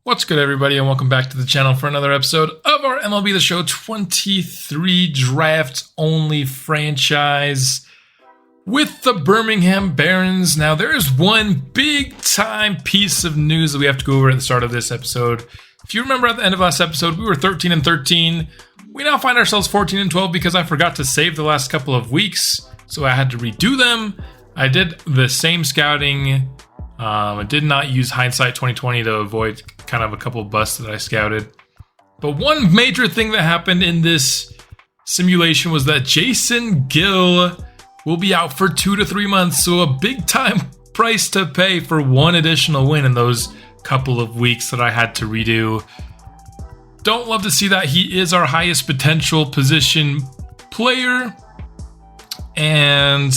What's good, everybody, and welcome back to the channel for another episode of our MLB the Show 23 draft-only franchise with the Birmingham Barons. Now, there is one big-time piece of news that we have to go over at the start of this episode. If you remember at the end of last episode, we were 13-13. We now find ourselves 14-12 because I forgot to save the last couple of weeks, so I had to redo them. I did the same scouting. I did not use hindsight 2020 to avoid kind of a couple busts that I scouted. But one major thing that happened in this simulation was that Jason Gill will be out for 2 to 3 months. So a big time price to pay for one additional win in those couple of weeks that I had to redo. Don't love to see that. He is our highest potential position player. And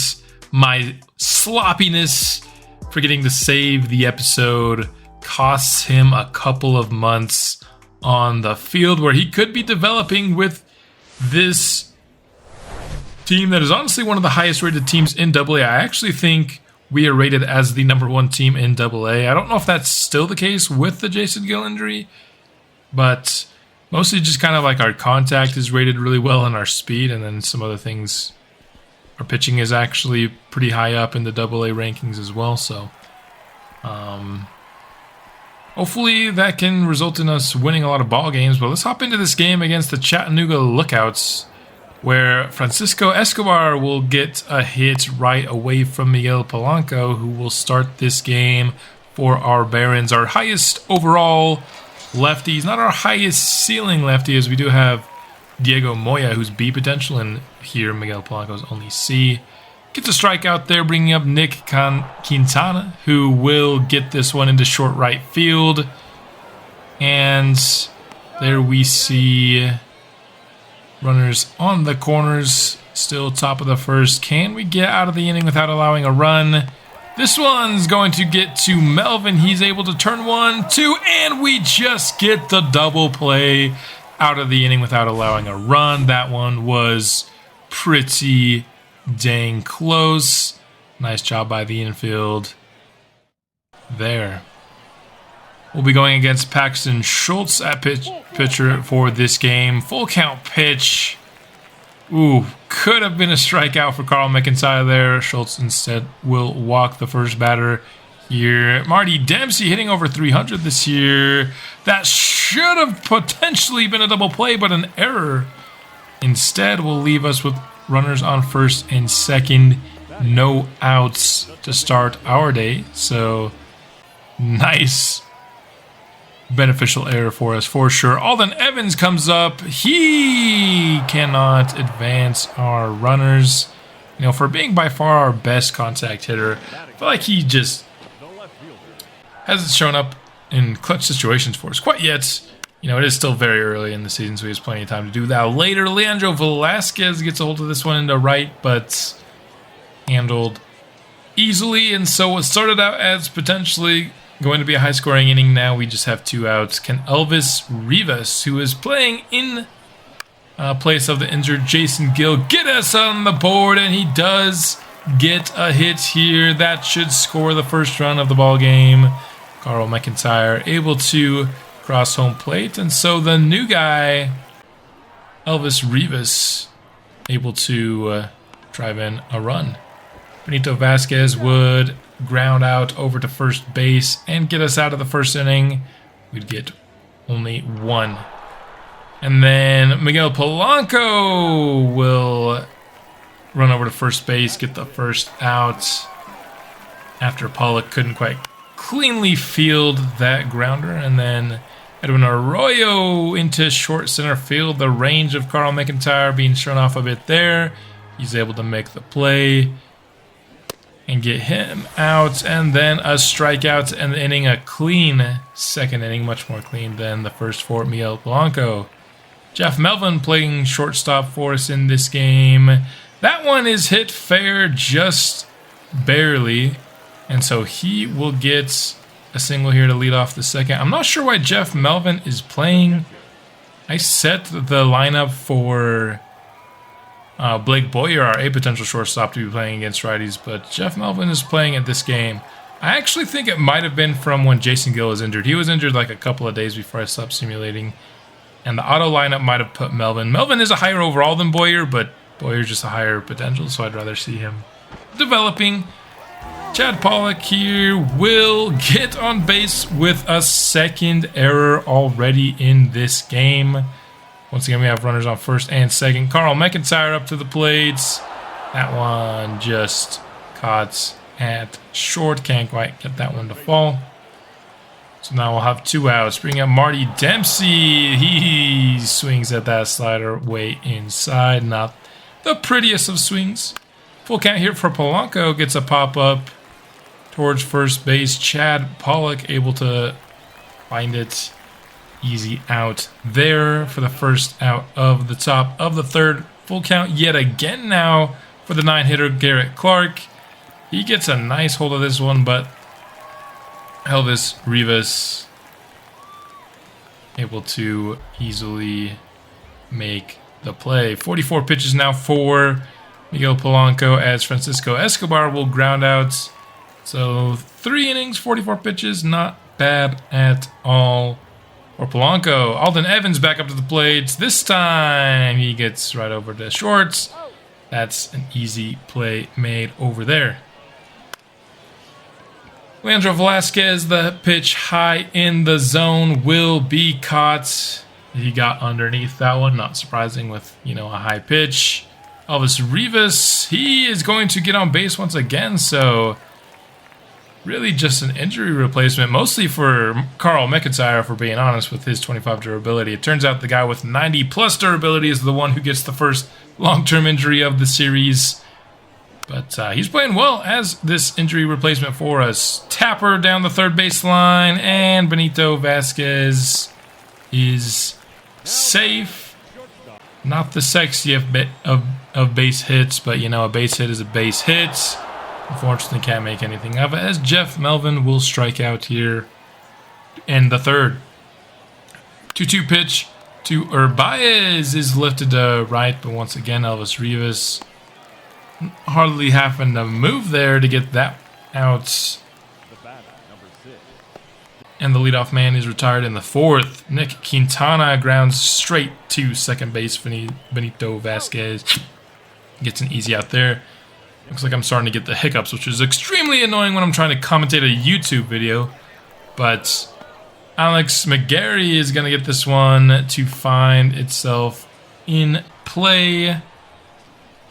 my sloppiness forgetting to save the episode costs him a couple of months on the field where he could be developing with this team that is honestly one of the highest rated teams in AA. I actually think we are rated as the #1 team in AA. I don't know if that's still the case with the Jason Gill injury, but mostly just kind of like our contact is rated really well and our speed, and then some other things. Our pitching is actually pretty high up in the AA rankings as well, so hopefully that can result in us winning a lot of ball games. But let's hop into this game against the Chattanooga Lookouts, where Francisco Escobar will get a hit right away from Miguel Polanco, who will start this game for our Barons. Our highest overall lefty. He's not our highest ceiling lefty, as we do have Diego Moya, who's B potential, and here Miguel Polanco's only C. Gets a strikeout there, bringing up Nick Quintana, who will get this one into short right field. And there we see runners on the corners, still top of the first. Can we get out of the inning without allowing a run? This one's going to get to Melvin. He's able to turn 1-2, and we just get the double play out of the inning without allowing a run. That one was pretty dang close. Nice job by the infield there. We'll be going against Paxton Schultz at pitcher for this game. Full count pitch. Ooh, could have been a strikeout for Carl McIntyre there. Schultz instead will walk the first batter here. Marty Dempsey hitting over 300 this year. That should have potentially been a double play, but an error instead will leave us with runners on first and second. No outs to start our day. So nice beneficial error for us for sure. Alden Evans comes up. He cannot advance our runners. You know, for being by far our best contact hitter, I feel like he just hasn't shown up in clutch situations for us quite yet. You know, it is still very early in the season, so he has plenty of time to do that later. Leandro Velasquez gets a hold of this one into right, but handled easily. And so what started out as potentially going to be a high-scoring inning, now we just have 2 outs. Can Elvis Rivas, who is playing in place of the injured Jason Gill, get us on the board? And he does get a hit here. That should score the first run of the ball game. Carl McIntyre able to cross home plate, and so the new guy, Elvis Rivas, able to drive in a run. Benito Vasquez would ground out over to first base and get us out of the first inning. We'd get only 1. And then Miguel Polanco will run over to first base, get the first out after Pollock couldn't quite cleanly field that grounder. And then Edwin Arroyo into short center field. The range of Carl McIntyre being shown off a bit there. He's able to make the play and get him out. And then a strikeout and the inning. A clean second inning, much more clean than the first for Miguel Polanco. Jeff Melvin playing shortstop for us in this game. That one is hit fair just barely. And so he will get a single here to lead off the second. I'm not sure why Jeff Melvin is playing. I set the lineup for Blake Boyer, our A potential shortstop, to be playing against righties, but Jeff Melvin is playing at this game. I actually think it might have been from when Jason Gill was injured. He was injured like a couple of days before I stopped simulating. And the auto lineup might have put Melvin. Melvin is a higher overall than Boyer, but Boyer's just a higher potential, so I'd rather see him developing. Chad Pollock here will get on base with a second error already in this game. Once again, we have runners on first and second. Carl McIntyre up to the plates. That one just caught at short. Can't quite get that one to fall. So now we'll have 2 outs. Bring up Marty Dempsey. He swings at that slider way inside. Not the prettiest of swings. Full count here for Polanco. Gets a pop-up towards first base. Chad Pollock able to find it. Easy out there for the first out of the top of the third. Full count yet again now for the 9-hitter Garrett Clark. He gets a nice hold of this one, but Elvis Rivas able to easily make the play. 44 pitches now for Miguel Polanco as Francisco Escobar will ground out. So 3 innings, 44 pitches, not bad at all for Polanco. Alden Evans back up to the plate. This time he gets right over to shorts. That's an easy play made over there. Leandro Velasquez, the pitch high in the zone will be caught. He got underneath that one, not surprising with, a high pitch. Elvis Rivas, he is going to get on base once again, so really just an injury replacement, mostly for Carl McIntyre, for being honest, with his 25 durability. It turns out the guy with 90 plus durability is the one who gets the first long-term injury of the series. But he's playing well as this injury replacement for us. Tapper down the third baseline, and Benito Vasquez is safe. Not the sexiest of base hits, but a base hit is a base hit. Unfortunately, can't make anything of it, as Jeff Melvin will strike out here in the third. 2-2 pitch to Urbaez is lifted to right, but once again, Elvis Rivas hardly having to move there to get that out. And the leadoff man is retired in the fourth. Nick Quintana grounds straight to second base. Benito Vasquez gets an easy out there. Looks like I'm starting to get the hiccups, which is extremely annoying when I'm trying to commentate a YouTube video. But Alex McGarry is going to get this one to find itself in play.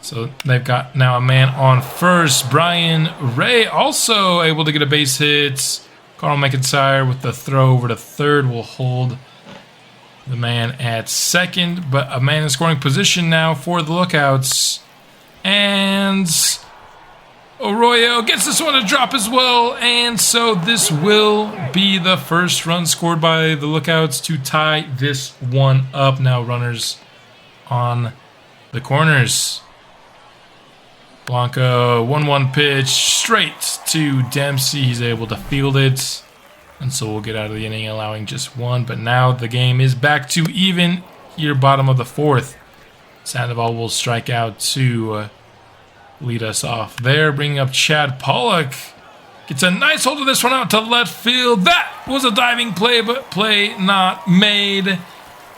So they've got now a man on first. Brian Ray also able to get a base hit. Carl McIntyre with the throw over to third will hold the man at second. But a man in scoring position now for the Lookouts. And Arroyo gets this one to drop as well. And so this will be the first run scored by the Lookouts to tie this one up. Now runners on the corners. Blanco, 1-1 pitch, straight to Dempsey. He's able to field it. And so we'll get out of the inning, allowing just one. But now the game is back to even here, bottom of the fourth. Sandoval will strike out to lead us off there. Bringing up Chad Pollock. Gets a nice hold of this one out to left field. That was a diving play, but play not made.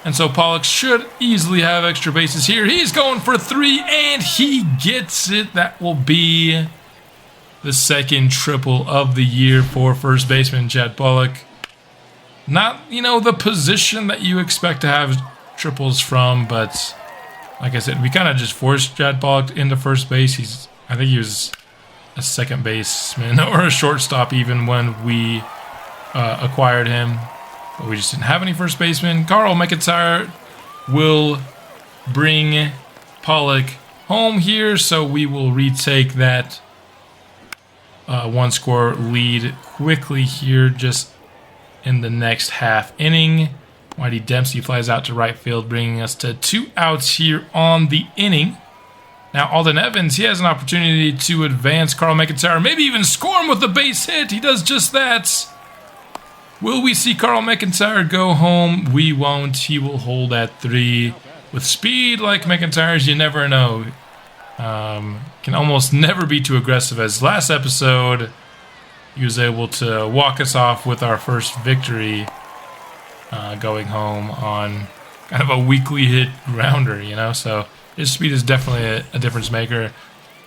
And so Pollock should easily have extra bases here. He's going for 3, and he gets it. That will be the second triple of the year for first baseman Chad Pollock. Not, the position that you expect to have triples from, but like I said, we kind of just forced Chad Pollock into first base. I think he was a second baseman or a shortstop even when we acquired him. But we just didn't have any first baseman. Carl McIntyre will bring Pollock home here, so we will retake that one-score lead quickly here just in the next half inning. Whitey Dempsey flies out to right field, bringing us to 2 outs here on the inning. Now Alden Evans, he has an opportunity to advance Carl McIntyre, maybe even score him with a base hit. He does just that. Will we see Carl McIntyre go home? We won't. He will hold at 3. With speed like McIntyre's, you never know. Can almost never be too aggressive. As last episode, he was able to walk us off with our first victory, going home on kind of a weakly hit grounder, you know. So his speed is definitely a difference maker.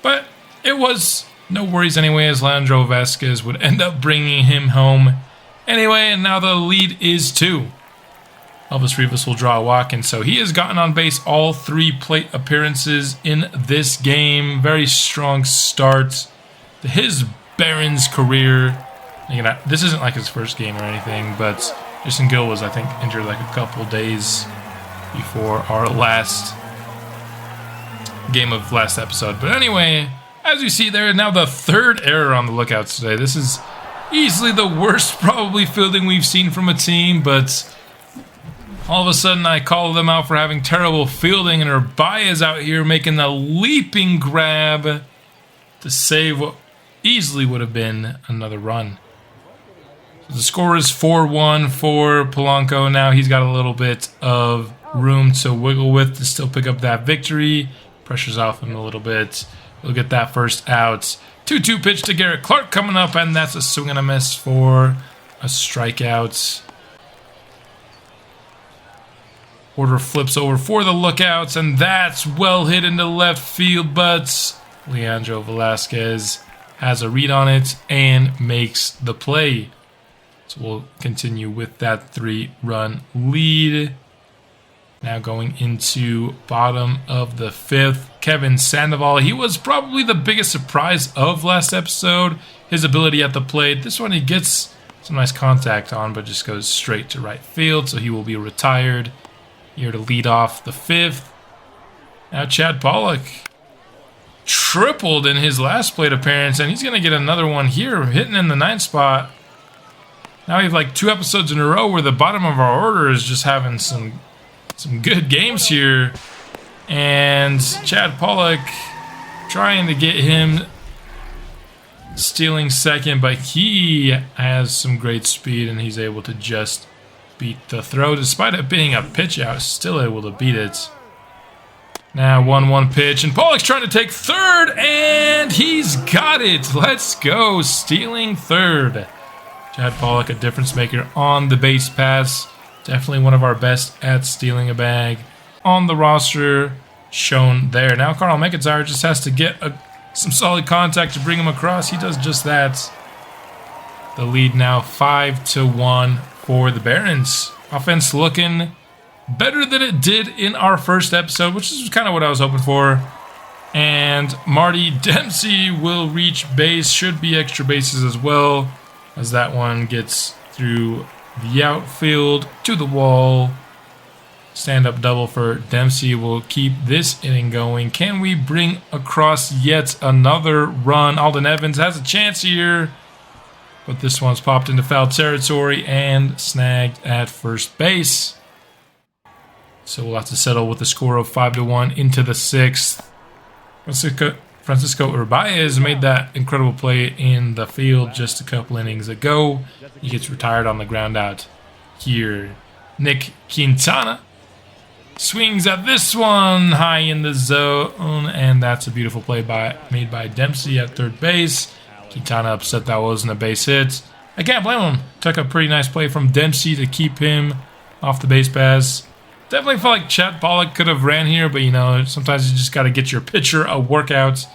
But it was no worries anyway, as Leandro Vasquez would end up bringing him home anyway. And now the lead is 2. Elvis Rivas will draw a walk, and so he has gotten on base all 3 plate appearances in this game. Very strong start to his Barons career. Again, this isn't like his first game or anything, but Jason Gill was, I think, injured like a couple days before our last game of last episode. But anyway, as you see there, now the 3rd error on the Lookouts today. This is easily the worst probably fielding we've seen from a team, but all of a sudden I call them out for having terrible fielding, and Urbaya is out here making the leaping grab to save what easily would have been another run. So the score is 4-1 for Polanco. Now he's got a little bit of room to wiggle with to still pick up that victory. Pressure's off him a little bit. We'll get that first out. 2-2 pitch to Garrett Clark coming up, and that's a swing and a miss for a strikeout. Order flips over for the Lookouts, and that's well hit into left field, but Leandro Velasquez has a read on it and makes the play. So we'll continue with that 3-run lead. Now going into bottom of the 5th, Kevin Sandoval. He was probably the biggest surprise of last episode. His ability at the plate. This one he gets some nice contact on, but just goes straight to right field, so he will be retired. Here to lead off the 5th. Now Chad Pollock tripled in his last plate appearance, and he's going to get another one here, hitting in the 9th spot. Now we have like 2 episodes in a row where the bottom of our order is just having some good games here. And Chad Pollock trying to get him stealing second, but he has some great speed, and he's able to just beat the throw. Despite it being a pitch out, still able to beat it. Now 1-1 pitch, and Pollock's trying to take 3rd, and he's got it. Let's go, stealing 3rd. Chad Pollock, a difference maker on the base pass. Definitely one of our best at stealing a bag on the roster, shown there. Now Carl McIntyre just has to get some solid contact to bring him across. He does just that. The lead now 5-1 for the Barons. Offense looking better than it did in our first episode, which is kind of what I was hoping for. And Marty Dempsey will reach base. Should be extra bases as well, as that one gets through the outfield to the wall. Stand-up double for Dempsey will keep this inning going. Can we bring across yet another run? Alden Evans has a chance here, but this one's popped into foul territory and snagged at first base. So we'll have to settle with a score of 5-1 into the 6th. Francisco Urbaya made that incredible play in the field just a couple innings ago. He gets retired on the ground out here. Nick Quintana swings at this one high in the zone, and that's a beautiful play made by Dempsey at 3rd base. Quintana upset that wasn't a base hit. I can't blame him. Took a pretty nice play from Dempsey to keep him off the base pass. Definitely felt like Chad Pollock could have ran here, but you know, sometimes you just got to get your pitcher a workout,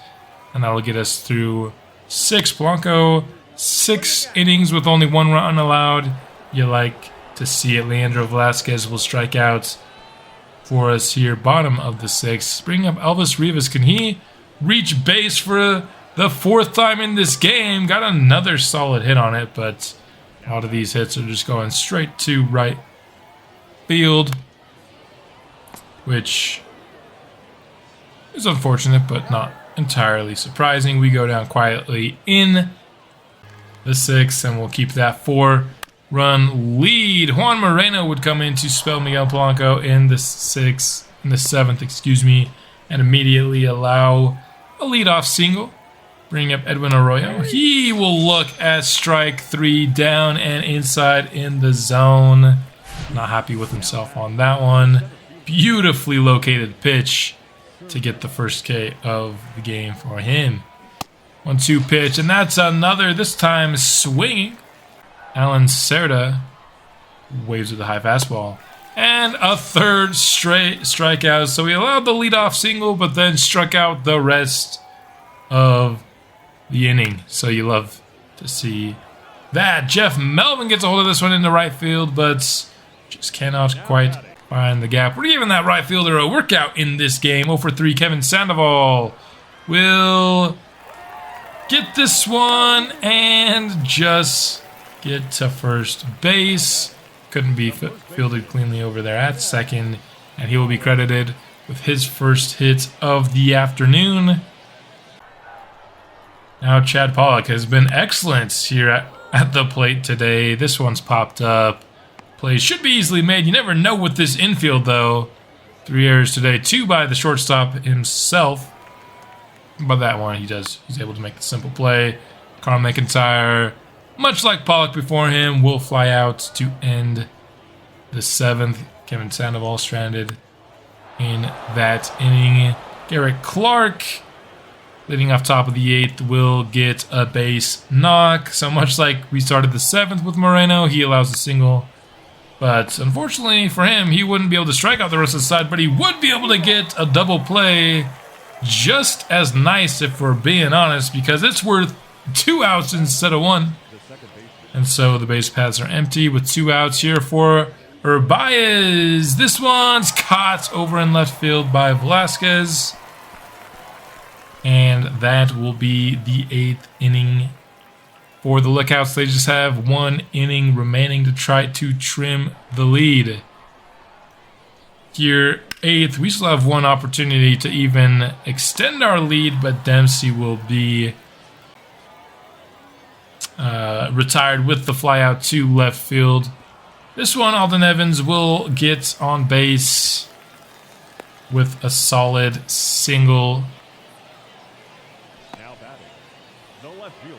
and that'll get us through 6. Polanco, 6 innings with only 1 run allowed. You like to see it. Leandro Velasquez will strike out for us here, bottom of the 6th. Bringing up Elvis Rivas. Can he reach base for the 4th time in this game? Got another solid hit on it, but a lot of these hits are just going straight to right field, which is unfortunate, but not entirely surprising. We go down quietly in the 6th, and we'll keep that 4-run lead. Juan Moreno would come in to spell Miguel Polanco in the 7th, excuse me, and immediately allow a leadoff single. Bring up Edwin Arroyo. He will look at strike 3, down and inside in the zone. Not happy with himself on that one. Beautifully located pitch to get the first K of the game for him. 1-2 pitch, and that's another, this time swinging. Alan Cerda waves with a high fastball. And a third straight strikeout. So he allowed the leadoff single, but then struck out the rest of the inning. So you love to see that. Jeff Melvin gets a hold of this one into right field, but just cannot quite find the gap. We're giving that right fielder a workout in this game. 0-for-3, Kevin Sandoval will get this one and just get to first base. Couldn't be fielded cleanly over there at second, and he will be credited with his first hit of the afternoon. Now Chad Pollock has been excellent here at the plate today. This one's popped up. Plays should be easily made. You never know with this infield, though. 3 errors today, 2 by the shortstop himself. But that one, he's able to make the simple play. Carl McIntyre, much like Pollock before him, will fly out to end the 7th. Kevin Sandoval stranded in that inning. Garrett Clark, leading off top of the 8th, will get a base knock. So much like we started the 7th with Moreno, he allows a single. But unfortunately for him, he wouldn't be able to strike out the rest of the side, but he would be able to get a double play. Just as nice, if we're being honest, because it's worth 2 outs instead of 1. And so the base paths are empty with 2 outs here for Urbaez. This one's caught over in left field by Velasquez. And that will be the 8th inning for the Lookouts. They just have 1 inning remaining to try to trim the lead. Here, 8th, we still have 1 opportunity to even extend our lead, but Dempsey will be retired with the fly out to left field. This one, Alden Evans will get on base with a solid single.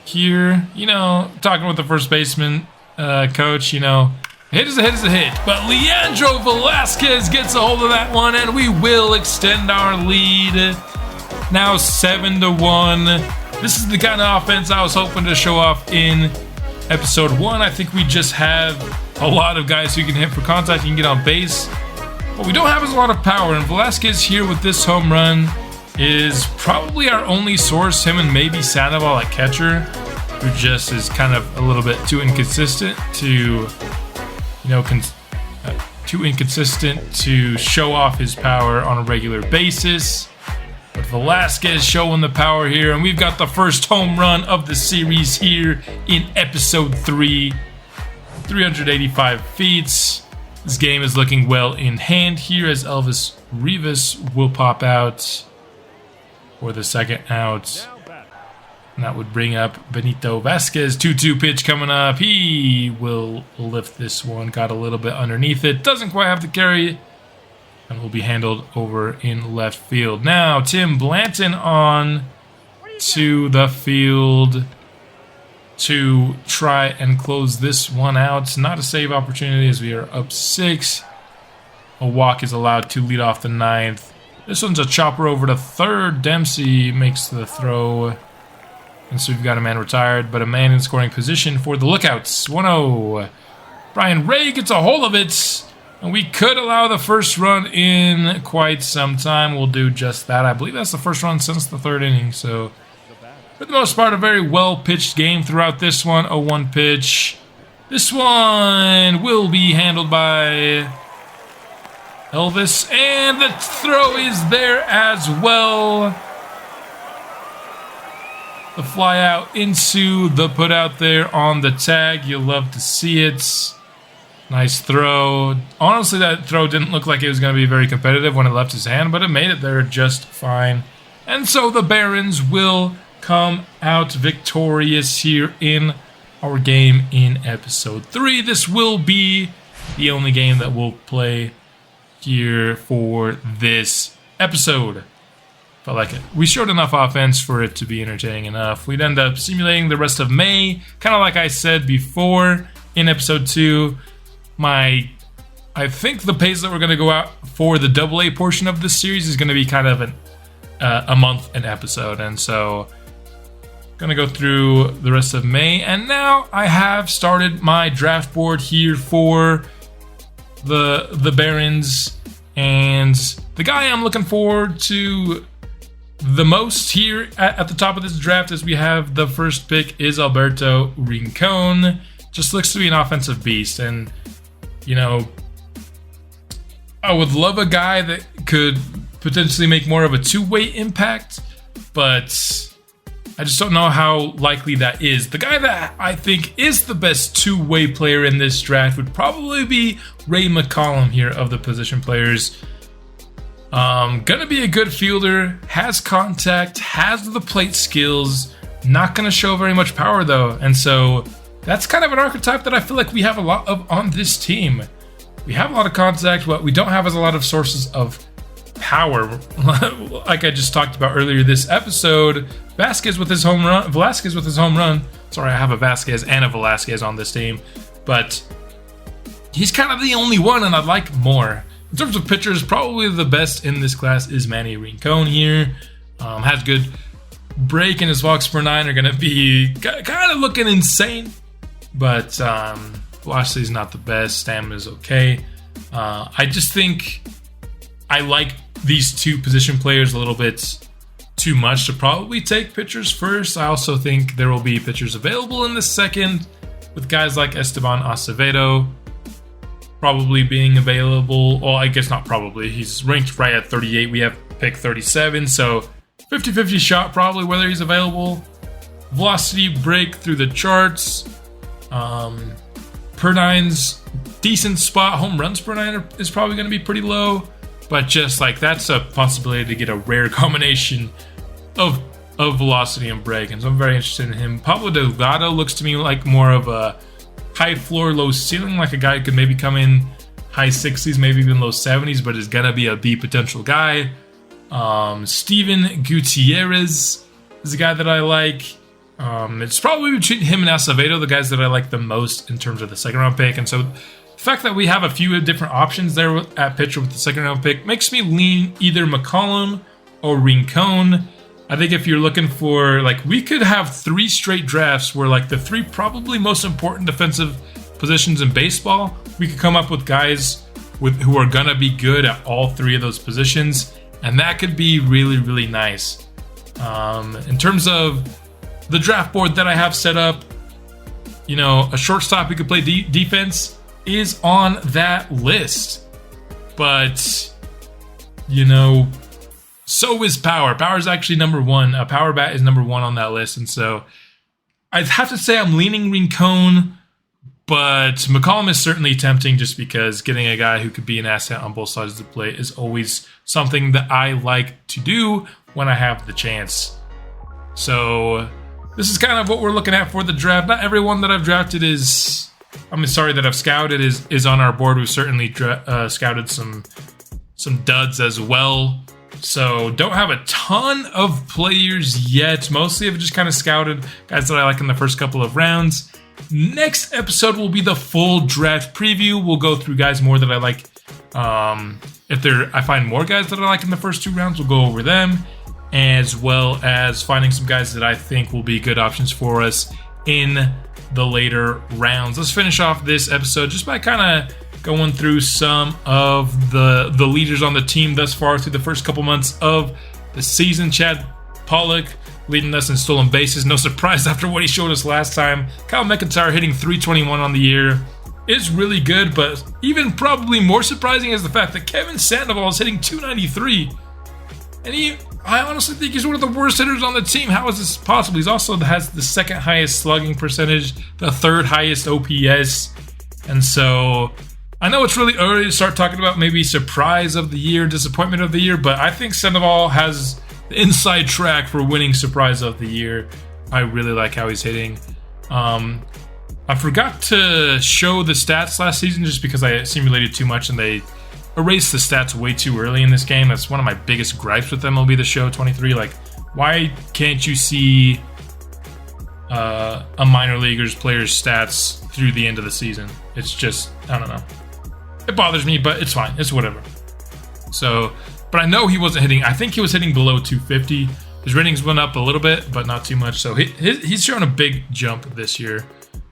Here, you know, talking with the first baseman coach, you know, hit is a hit is a hit. But Leandro Velasquez gets a hold of that one, and we will extend our lead. Now 7-1. This is the kind of offense I was hoping to show off in episode 1. I think we just have a lot of guys who can hit for contact and get on base. What we don't have is a lot of power, and Velasquez here with this home run is probably our only source. Him and maybe Sandoval at catcher, who just is kind of a little bit too inconsistent to, too inconsistent to show off his power on a regular basis. But Velasquez showing the power here, and we've got the first home run of the series here in episode 3. 385 feet. This game is looking well in hand here as Elvis Rivas will pop out for the second out. And that would bring up Benito Vasquez. 2-2 pitch coming up. He will lift this one. Got a little bit underneath it. Doesn't quite have the carry. And will be handled over in left field. Now, Tim Blanton on to the field to try and close this one out. Not a save opportunity as we are up 6. A walk is allowed to lead off the 9th. This one's a chopper over to third. Dempsey makes the throw. And so we've got a man retired, but a man in scoring position for the Lookouts. 1-0. Brian Ray gets a hold of it. And we could allow the first run in quite some time. We'll do just that. I believe that's the first run since the 3rd inning. So, for the most part, a very well-pitched game throughout this one. 0-1 pitch. This one will be handled by Elvis. And the throw is there as well. The fly out into the put out there on the tag. You'll love to see it. Nice throw. Honestly, that throw didn't look like it was going to be very competitive when it left his hand, but it made it there just fine. And so the Barons will come out victorious here in our game in episode 3. This will be the only game that we'll play here for this episode. Felt like it. We showed enough offense for it to be entertaining enough. We'd end up simulating the rest of May, kind of like I said before in episode 2. I think the pace that we're going to go out for the AA portion of this series is going to be kind of a month an episode, and so Gonna go through the rest of May, and now I have started my draft board here for the Barons, and the guy I'm looking forward to the most here at the top of this draft as we have the first pick is Alberto Rincon. Just looks to be an offensive beast, and you know, I would love a guy that could potentially make more of a two-way impact, but I just don't know how likely that is. The guy that I think is the best two-way player in this draft would probably be Ray McCollum here of the position players. Gonna be a good fielder, has contact, has the plate skills, not gonna show very much power though. And so that's kind of an archetype that I feel like we have a lot of on this team. We have a lot of contact, but we don't have a lot of sources of power. Like I just talked about earlier this episode, Velasquez with his home run. Sorry, I have a Vasquez and a Velasquez on this team, but he's kind of the only one, and I'd like more. In terms of pitchers, probably the best in this class is Manny Rincon here. Has good break, and his walks per 9 are going to be kind of looking insane, but velocity is not the best. Stamina is okay. I just think I like these two position players a little bit too much to probably take pitchers first. I also think there will be pitchers available in the second, with guys like Esteban Acevedo probably being available. Well, I guess not probably. He's ranked right at 38. We have pick 37, so 50-50 shot probably whether he's available. Velocity break through the charts. Per 9's decent spot. Home runs per 9 is probably going to be pretty low. But just like that's a possibility to get a rare combination of velocity and break. And so I'm very interested in him. Pablo Delgado looks to me like more of a high floor, low ceiling, like a guy who could maybe come in high 60s, maybe even low 70s, but is going to be a B potential guy. Steven Gutierrez is a guy that I like. It's probably between him and Acevedo, the guys that I like the most in terms of the second round pick. And so the fact that we have a few different options there at pitcher with the second round pick makes me lean either McCollum or Rincon. I think if you're looking for, like, we could have 3 straight drafts where, like, the 3 probably most important defensive positions in baseball, we could come up with guys who are going to be good at all 3 of those positions, and that could be really, really nice. In terms of the draft board that I have set up, you know, a shortstop who could play defense is on that list, but you know, so is power. Power is actually number 1. A power bat is number 1 on that list, and so I'd have to say I'm leaning Rincon, but McCollum is certainly tempting just because getting a guy who could be an asset on both sides of the plate is always something that I like to do when I have the chance. So this is kind of what we're looking at for the draft. Not everyone that I've drafted that I've scouted is on our board. We've certainly scouted some duds as well. So don't have a ton of players yet. Mostly I've just kind of scouted guys that I like in the first couple of rounds. Next episode will be the full draft preview. We'll go through guys more that I like. If I find more guys that I like in the first 2 rounds, we'll go over them, as well as finding some guys that I think will be good options for us in the later rounds. Let's finish off this episode just by kind of going through some of the leaders on the team thus far through the first couple months of the season. Chad Pollock leading us in stolen bases. No surprise after what he showed us last time. Kyle McIntyre hitting .321 on the year is really good, but even probably more surprising is the fact that Kevin Sandoval is hitting .293. And I honestly think he's one of the worst hitters on the team. How is this possible? He's also has the second highest slugging percentage, the third highest OPS. And so I know it's really early to start talking about maybe surprise of the year, disappointment of the year, but I think Sandoval has the inside track for winning surprise of the year. I really like how he's hitting. I forgot to show the stats last season just because I simulated too much and they erased the stats way too early in this game. That's one of my biggest gripes with MLB the Show 23. Like, why can't you see a minor leaguer's player's stats through the end of the season? It's just, I don't know. It bothers me, but it's fine. It's whatever. So, but I know he wasn't hitting. I think he was hitting below 250. His ratings went up a little bit, but not too much. So he's shown a big jump this year.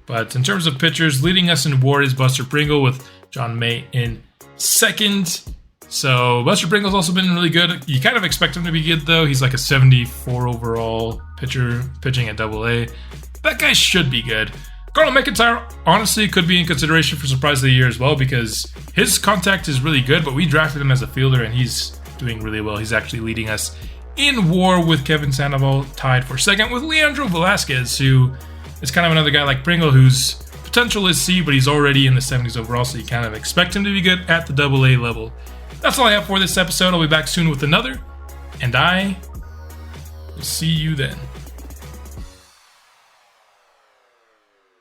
But in terms of pitchers, leading us in WAR is Buster Pringle with John May in second. So Buster Pringle's also been really good. You kind of expect him to be good, though. He's like a 74 overall pitcher, pitching at AA. That guy should be good. Carl McIntyre, honestly, could be in consideration for Surprise of the Year as well, because his contact is really good, but we drafted him as a fielder, and he's doing really well. He's actually leading us in WAR with Kevin Sandoval, tied for second with Leandro Velasquez, who is kind of another guy like Pringle, whose potential is C, but he's already in the 70s overall, so you kind of expect him to be good at the AA level. That's all I have for this episode. I'll be back soon with another, and I will see you then.